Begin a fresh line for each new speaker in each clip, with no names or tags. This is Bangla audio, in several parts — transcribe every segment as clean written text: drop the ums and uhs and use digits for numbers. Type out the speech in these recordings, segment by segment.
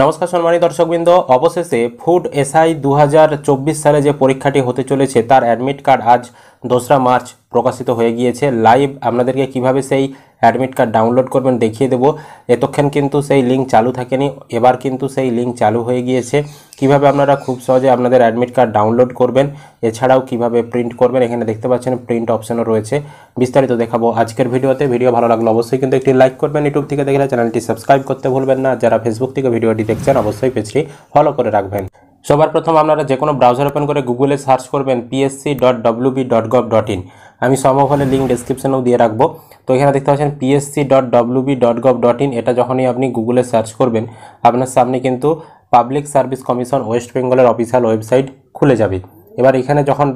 নমস্কার সম্মানিত দর্শকবৃন্দ, অবশেষে ফুড এসআই 2024 সালে যে পরীক্ষাটি হতে চলেছে তার অ্যাডমিট কার্ড আজ 2রা মার্চ প্রকাশিত হয়ে গিয়েছে। লাইভ আপনাদেরকে কিভাবে সেই অ্যাডমিট কার্ড ডাউনলোড করবেন দেখিয়ে দেবো। এতক্ষণ কিন্তু সেই লিঙ্ক চালু থাকেনি, এবার কিন্তু সেই লিঙ্ক চালু হয়ে গিয়েছে। কিভাবে আপনারা খুব সহজে আপনাদের অ্যাডমিট কার্ড ডাউনলোড করবেন, এছাড়াও কিভাবে প্রিন্ট করবেন, এখানে দেখতে পাচ্ছেন প্রিন্ট অপশনও রয়েছে। বিস্তারিত দেখাবো আজকের ভিডিওতে। ভিডিও ভালো লাগলে অবশ্যই কিন্তু একটি লাইক করবেন, ইউটিউব থেকে দেখলে চ্যানেলটি সাবস্ক্রাইব করতে ভুলবেন না, যারা ফেসবুক থেকে ভিডিওটি দেখছেন অবশ্যই পেজটি ফলো করে রাখবেন। সবার প্রথম আপনারা যে কোনো ব্রাউজার ওপেন করে গুগলে সার্চ করবেন psc.wb.gov.in। আমি সম্ভব হলে লিঙ্ক ডেসক্রিপশনেও দিয়ে রাখবো। তো এখানে দেখতে পাচ্ছেন psc.wb.gov.in। এটা যখনই আপনি গুগলে সার্চ করবেন আপনার সামনে কিন্তু পাবলিক সার্ভিস কমিশন ওয়েস্ট বেঙ্গলের অফিসিয়াল ওয়েবসাইট খুলে যাবে। এবার এখানে যখন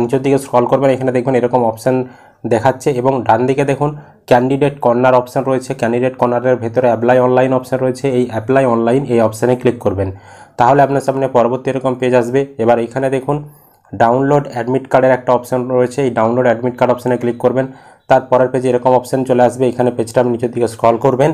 নিচের দিকে স্ক্রল করবেন এখানে দেখবেন এরকম অপশান দেখাচ্ছে এবং ডান দিকে দেখুন ক্যান্ডিডেট কর্নার অপশান রয়েছে। ক্যান্ডিডেট কর্নারের ভেতরে অ্যাপ্লাই অনলাইন অপশান রয়েছে। এই অ্যাপ্লাই অনলাইন এই অপশানে ক্লিক করবেন, তাহলে আপনার সামনে পরবর্তী এরকম পেজ আসবে। এবার এখানে দেখুন ডাউনলোড অ্যাডমিট কার্ডের একটা অপশান রয়েছে, এই ডাউনলোড অ্যাডমিট কার্ড অপশানে ক্লিক করবেন। তারপরের পেজে এরকম অপশান চলে আসবে। এখানে পেজটা আপনি নিচের দিকে স্ক্রল করবেন,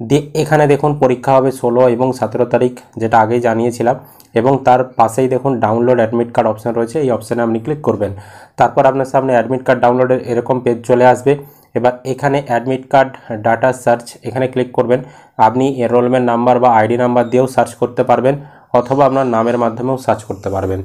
দিয়ে এখানে দেখুন পরীক্ষা হবে 16 এবং 17 তারিখ, যেটা আগেই জানিয়েছিলাম। এবং তার পাশেই দেখুন ডাউনলোড অ্যাডমিট কার্ড অপশান রয়েছে, এই অপশানে আপনি ক্লিক করবেন। তারপর আপনার সামনে অ্যাডমিট কার্ড ডাউনলোডের এরকম পেজ চলে আসবে। এবার এখানে অ্যাডমিট কার্ড ডাটা সার্চ এখানে ক্লিক করবেন। আপনি এনরোলমেন্ট নাম্বার বা আইডি নাম্বার দিয়েও সার্চ করতে পারবেন, অথবা আপনার নামের মাধ্যমেও সার্চ করতে পারবেন।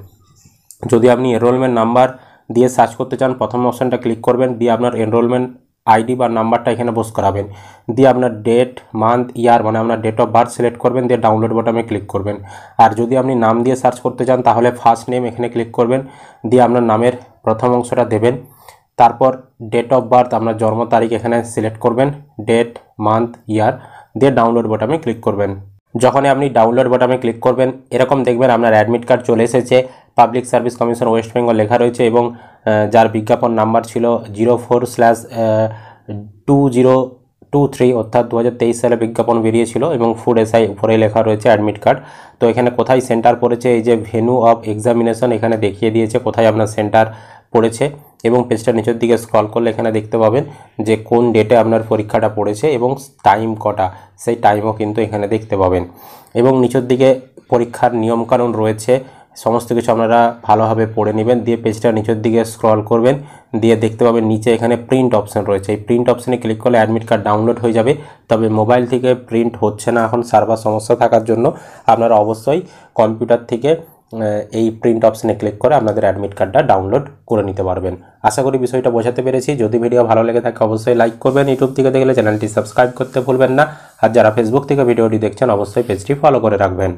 যদি আপনি এনরোলমেন্ট নাম্বার দিয়ে সার্চ করতে চান প্রথম অপশানটা ক্লিক করবেন, দিয়ে আপনার এনরোলমেন্ট আইডি বা নাম্বারটা এখানে বস করাবেন, দিয়ে আপনার ডেট মান্থ ইয়ার মানে আপনার ডেট অফ বার্থ সিলেক্ট করবেন, দিয়ে ডাউনলোড বাটনে ক্লিক করবেন। আর যদি আপনি নাম দিয়ে সার্চ করতে চান তাহলে ফার্স্ট নেম এখানে ক্লিক করবেন, দিয়ে আপনার নামের প্রথম অংশটা দেবেন। তারপর ডেট অফ বার্থ আপনার জন্ম তারিখ এখানে সিলেক্ট করবেন, ডেট মান্থ ইয়ার, দিয়ে ডাউনলোড বাটনে ক্লিক করবেন। যখনই আপনি ডাউনলোড বাটনে ক্লিক করবেন এরকম দেখবেন আপনার অ্যাডমিট কার্ড চলে এসেছে। Public service commission West Bengal লেখা রয়েছে এবং যার বিজ্ঞাপন নাম্বার ছিল 04/2023 অর্থাৎ 2023 সালে বিজ্ঞাপন বেরিয়েছিল এবং ফুড এসআই উপরে লেখা রয়েছে অ্যাডমিট কার্ড। তো এখানে কোথায় সেন্টার পড়েছে, এই যে ভেন্যু অফ এক্সামিনেশন এখানে দেখিয়ে দিয়েছে কোথায় আপনার সেন্টার পড়েছে। এবং পেজটা নিচের দিকে স্ক্রল করলে এখানে দেখতে পাবেন যে কোন ডেটে আপনার পরীক্ষাটা পড়েছে এবং টাইম কটা, সেই টাইমও কিন্তু এখানে দেখতে পাবেন। এবং নিচের দিকে পরীক্ষার নিয়মকানুন রয়েছে, সমস্ত কিছু আপনারা ভালোভাবে পড়ে নেবেন। দিয়ে পেজটা নিচের দিকে স্ক্রল করবেন, দিয়ে দেখতে পাবেন নিচে এখানে প্রিন্ট অপশান রয়েছে। এই প্রিন্ট অপশানে ক্লিক করলে অ্যাডমিট কার্ড ডাউনলোড হয়ে যাবে। তবে মোবাইল থেকে প্রিন্ট হচ্ছে না এখন সার্ভার সমস্যা থাকার জন্য। আপনারা অবশ্যই কম্পিউটার থেকে এই প্রিন্ট অপশানে ক্লিক করে আপনাদের অ্যাডমিট কার্ডটা ডাউনলোড করে নিতে পারবেন। আশা করি বিষয়টা বোঝাতে পেরেছি। যদি ভিডিও ভালো লেগে থাকে অবশ্যই লাইক করবেন, ইউটিউব থেকে দেখলে চ্যানেলটি সাবস্ক্রাইব করতে ভুলবেন না, আর যারা ফেসবুক থেকে ভিডিওটি দেখছেন অবশ্যই পেজটি ফলো করে রাখবেন।